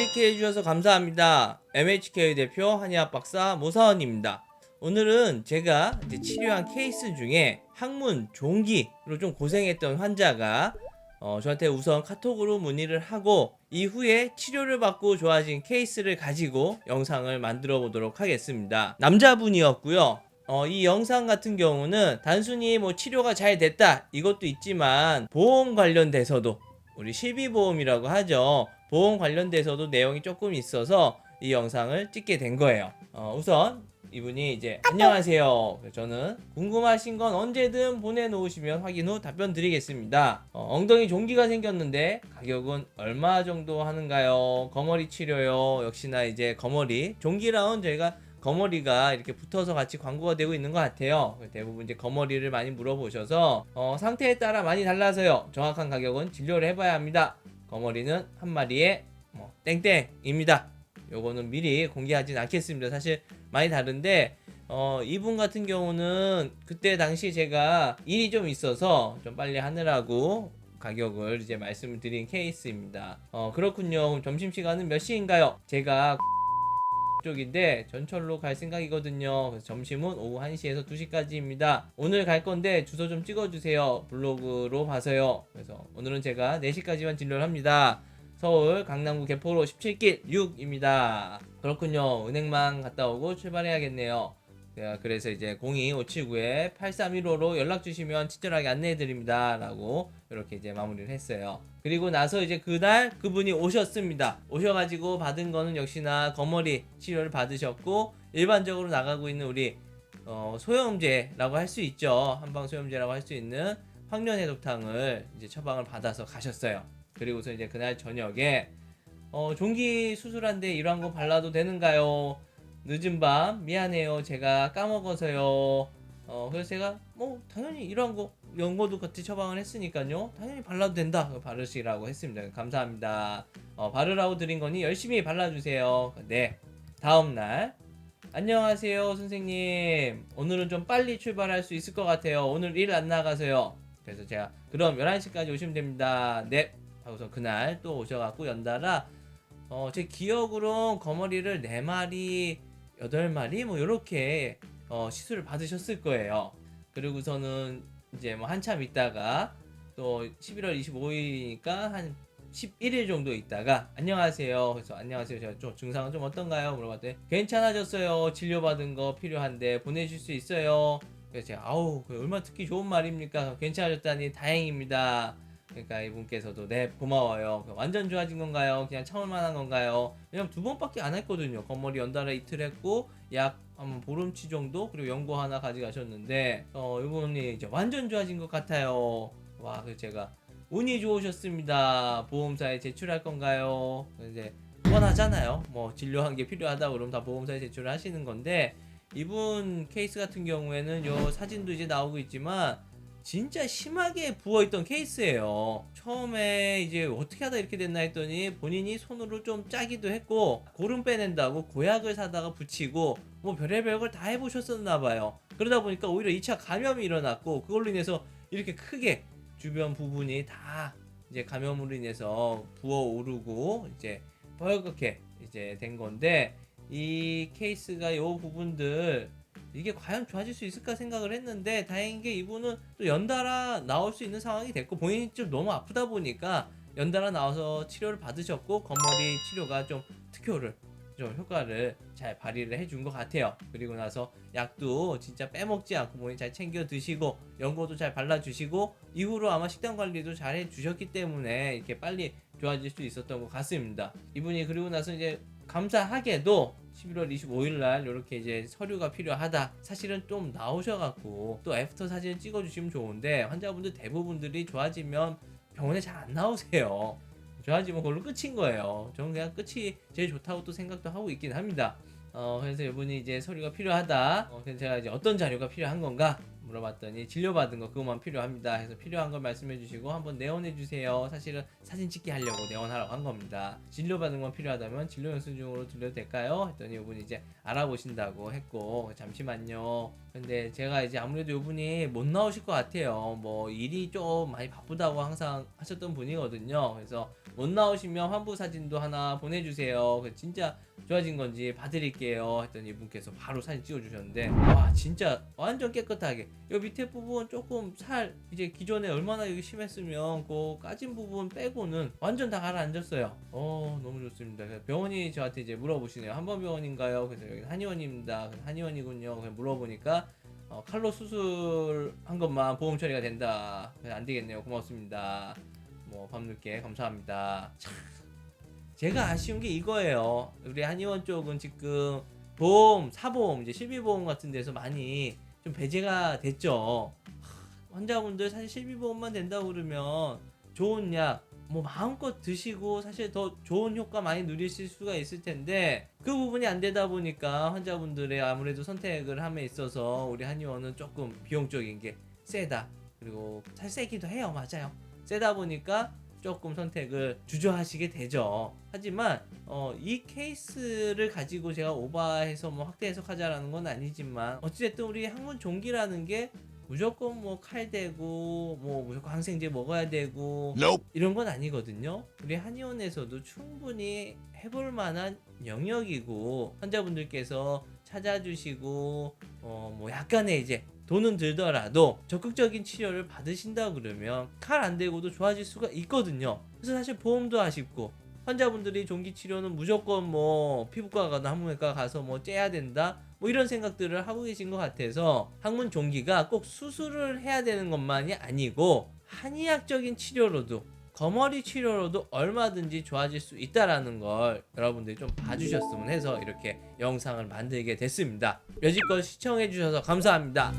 클릭해주셔서 감사합니다. MHK 대표 한의학 박사 모사원입니다. 오늘은 제가 이제 치료한 케이스 중에 항문 종기로 좀 고생했던 환자가 저한테 우선 카톡으로 문의를 하고 이후에 치료를 받고 좋아진 케이스를 가지고 영상을 만들어 보도록 하겠습니다. 남자분이었고요. 이 영상 같은 경우는 단순히 뭐 치료가 잘 됐다 이것도 있지만 보험 관련돼서도 우리 실비보험이라고 하죠. 보험 관련돼서도 내용이 조금 있어서 이 영상을 찍게 된 거예요. 우선 이분이 이제 안녕하세요. 저는 궁금하신 건 언제든 보내놓으시면 확인 후 답변 드리겠습니다. 엉덩이 종기가 생겼는데 가격은 얼마 정도 하는가요? 거머리 치료요. 역시나 이제 거머리 종기랑은 저희가 거머리가 이렇게 붙어서 같이 광고가 되고 있는 것 같아요. 대부분 이제 거머리를 많이 물어보셔서 상태에 따라 많이 달라서요. 정확한 가격은 진료를 해봐야 합니다. 거머리는 한 마리에 땡땡입니다. 요거는 미리 공개하진 않겠습니다. 사실 많이 다른데 이분 같은 경우는 그때 당시 제가 일이 좀 있어서 좀 빨리 하느라고 가격을 이제 말씀을 드린 케이스입니다. 그렇군요. 그럼 점심시간은 몇 시인가요? 제가 쪽인데 전철로 갈 생각이거든요. 그래서 점심은 오후 1시에서 2시까지입니다. 오늘 갈 건데 주소 좀 찍어주세요. 블로그로 봐서요. 그래서 오늘은 제가 4시까지만 진료를 합니다. 서울 강남구 개포로 17길 6입니다. 그렇군요. 은행만 갔다 오고 출발해야겠네요. 그래서 이제 02579-8315로 연락 주시면 친절하게 안내해 드립니다. 라고 이렇게 이제 마무리를 했어요. 그리고 나서 이제 그날 그분이 오셨습니다. 오셔가지고 받은 거는 역시나 거머리 치료를 받으셨고, 일반적으로 나가고 있는 우리 소염제라고 할 수 있죠. 한방 소염제라고 할 수 있는 황련해독탕을 이제 처방을 받아서 가셨어요. 그리고서 이제 그날 저녁에 종기 수술한데 이러한 거 발라도 되는가요? 늦은 밤 미안해요. 제가 까먹어서요. 그래서 제가 당연히 이러한 거 연고도 같이 처방을 했으니까요. 당연히 발라도 된다. 바르시라고 했습니다. 감사합니다. 바르라고 드린 거니 열심히 발라주세요. 네. 다음날 안녕하세요 선생님. 오늘은 좀 빨리 출발할 수 있을 것 같아요. 오늘 일 안 나가서요. 그래서 제가 그럼 11시까지 오시면 됩니다. 네. 하고서 그날 또 오셔갖고 연달아 제 기억으로 거머리를 4마리 8마리 뭐 요렇게 시술을 받으셨을 거예요. 그리고서는 이제 뭐 한참 있다가 또 11월 25일이니까 한 11일 정도 있다가 안녕하세요. 그래서 안녕하세요. 제가 좀 증상은 좀 어떤가요? 물어봤더니 괜찮아졌어요. 진료받은 거 필요한데 보내줄 수 있어요. 그래서 제가 얼마나 듣기 좋은 말입니까? 괜찮아졌다니 다행입니다. 그러니까 이분께서도 네 고마워요. 완전 좋아진 건가요? 그냥 참을만한 건가요? 왜냐면 2번밖에 안 했거든요. 거머리 연달아 이틀 했고 약 한 보름치 정도 그리고 연고 하나 가져가셨는데 이분이 이제 완전 좋아진 것 같아요. 와, 그래서 제가 운이 좋으셨습니다. 보험사에 제출할 건가요? 이제 뻔하잖아요. 뭐 진료한 게 필요하다 그러면 다 보험사에 제출을 하시는 건데 이분 케이스 같은 경우에는 요 사진도 이제 나오고 있지만 진짜 심하게 부어있던 케이스예요. 처음에 이제 어떻게 하다 이렇게 됐나 했더니 본인이 손으로 좀 짜기도 했고 고름 빼낸다고 고약을 사다가 붙이고 뭐 별의별 걸 다 해보셨었나봐요. 그러다 보니까 오히려 2차 감염이 일어났고 그걸로 인해서 이렇게 크게 주변 부분이 다 이제 감염으로 인해서 부어오르고 이제 뻘겋게 이제 된 건데 이 케이스가 요 부분들 이게 과연 좋아질 수 있을까 생각을 했는데 다행인 게 이분은 또 연달아 나올 수 있는 상황이 됐고 본인이 좀 너무 아프다 보니까 연달아 나와서 치료를 받으셨고 거머리 치료가 좀 특효를 좀 효과를 잘 발휘를 해준 것 같아요. 그리고 나서 약도 진짜 빼먹지 않고 본인 잘 챙겨 드시고 연고도 잘 발라주시고 이후로 아마 식단 관리도 잘 해주셨기 때문에 이렇게 빨리 좋아질 수 있었던 것 같습니다. 이분이 그리고 나서 이제 감사하게도 11월 25일 날 이렇게 이제 서류가 필요하다. 사실은 좀 나오셔갖고 또 애프터 사진 찍어주시면 좋은데 환자분들 대부분들이 좋아지면 병원에 잘 안 나오세요. 좋아지면 그걸로 끝인 거예요. 저는 그냥 끝이 제일 좋다고 또 생각도 하고 있긴 합니다. 그래서 이분이 이제 서류가 필요하다. 그래서 제가 이제 어떤 자료가 필요한 건가 물어봤더니 진료받은 거 그것만 필요합니다. 그래서 필요한 걸 말씀해 주시고 한번 내원해 주세요. 사실은 사진 찍기 하려고 내원하라고 한 겁니다. 진료받은 건 필요하다면 진료 영수증으로 들려도 될까요? 했더니 이분이 이제 알아보신다고 했고 잠시만요. 근데 제가 이제 아무래도 이분이 못 나오실 것 같아요. 뭐 일이 좀 많이 바쁘다고 항상 하셨던 분이거든요. 그래서 못 나오시면 환부 사진도 하나 보내주세요. 그래서 진짜 좋아진 건지 봐드릴게요 했더니 이분께서 바로 사진 찍어주셨는데, 와 진짜 완전 깨끗하게, 이 밑에 부분 조금 살 이제 기존에 얼마나 여기 심했으면 그 까진 부분 빼고는 완전 다 가라앉았어요. 너무 좋습니다. 그래서 병원이 저한테 이제 물어보시네요. 한번병원인가요? 그래서 여기 한의원입니다. 그래서 한의원이군요. 그래서 물어보니까 칼로 수술한 것만 보험 처리가 된다. 그래서 안 되겠네요. 고맙습니다. 뭐 밤늦게 감사합니다. 참, 제가 아쉬운 게 이거예요. 우리 한의원 쪽은 지금 보험, 사보험, 이제 실비보험 같은 데서 많이 좀 배제가 됐죠. 환자분들 사실 실비보험만 된다고 그러면 좋은 약 뭐 마음껏 드시고 사실 더 좋은 효과 많이 누리실 수가 있을 텐데, 그 부분이 안 되다 보니까 환자분들의 아무래도 선택을 함에 있어서 우리 한의원은 조금 비용적인 게 세다. 그리고 사실 세기도 해요. 맞아요. 세다 보니까 조금 선택을 주저하시게 되죠. 하지만 이 케이스를 가지고 제가 오버해서 뭐 확대 해석하자라는 건 아니지만, 어찌됐든 우리 항문 종기라는 게 무조건 뭐 칼 대고 뭐 무조건 항생제 먹어야 되고 Nope. 이런 건 아니거든요. 우리 한의원에서도 충분히 해볼 만한 영역이고, 환자분들께서 찾아주시고 뭐 약간의 이제 돈은 들더라도 적극적인 치료를 받으신다 그러면 칼 안 대고도 좋아질 수가 있거든요. 그래서 사실 보험도 아쉽고, 환자분들이 종기 치료는 무조건 뭐 피부과 가나 항문외과 가서 뭐 째야 된다 뭐 이런 생각들을 하고 계신 것 같아서, 항문 종기가 꼭 수술을 해야 되는 것만이 아니고 한의학적인 치료로도, 거머리 치료로도 얼마든지 좋아질 수 있다라는 걸 여러분들이 좀 봐주셨으면 해서 이렇게 영상을 만들게 됐습니다. 여지껏 시청해주셔서 감사합니다.